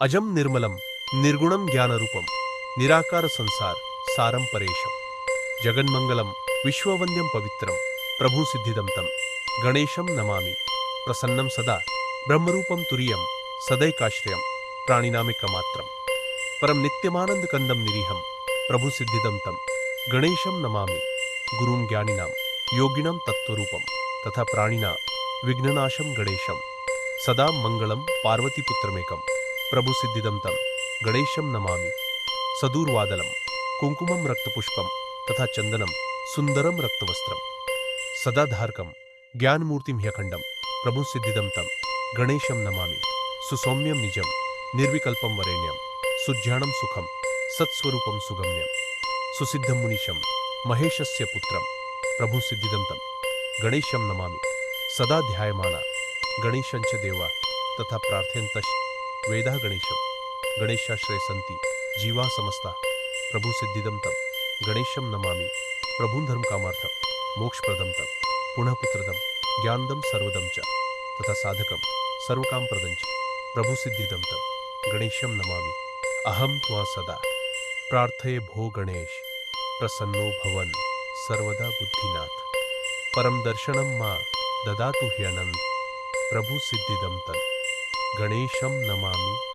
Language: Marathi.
अजम निर्मलम निर्गुणम ज्ञानरूपम निराकार संसार सारम परेशम जगन्मंगलम विश्ववंद्यम पवित्रम प्रभु सिद्धिदम तम गणेशम नमामि प्रसन्नम सदा ब्रह्मरूपम तुरियम सदैकाश्रयम प्राणिनामिकमात्रम परम नित्यमानंद कंदम निरीहम प्रभु सिद्धिदम तम गणेशम नमामि गुरुम ज्ञानिनाम योगिनम तत्वरूपम तथा प्राणिना विघ्ननाशम गणेशम सदा मंगलम पार्वतीपुत्रमेकम प्रभु सिद्धिदम तम गणेशम नमामि सदूर्वादलम कुंकुमम रक्तपुष्पम तथा चंदनम सुंदरम रक्तवस्त्रम सदाधारकम ज्ञानमूर्तिम ह्यखंडम प्रभु सिद्धिदम तम गणेशम नमामि सुसौम्यम निजम निर्विकल्पम वरेण्यम सुज्ञानम सुखम सत्स्वरूपम सुगम्यम सुसिद्धम मुनिशम महेशस्य पुत्रम प्रभु सिद्धिदम तम गणेशम नमामि सदा ध्यायमाना गणेशंच देवा तथा प्रार्थयन्तश्च वेदा गणेशम गणेशाश्रय संति जीवा समस्ता प्रभु सिद्धिदम तम गणेशम नमामि प्रभुं धर्म कामार्थम मोक्षप्रदम तम पुनः पुत्रदम ज्ञानदम सर्वदम च तथा साधकम सर्वकामप्रदं च प्रभु सिद्धिदम तम गणेशम नमामि अहम त्वा सदा प्रार्थये भो गणेश प्रसन्नो भवन सर्वदा बुद्धिनाथ परम दर्शनम मा ददातु ह्यनंत प्रभु सिद्धिदम तम गणेशम नमामि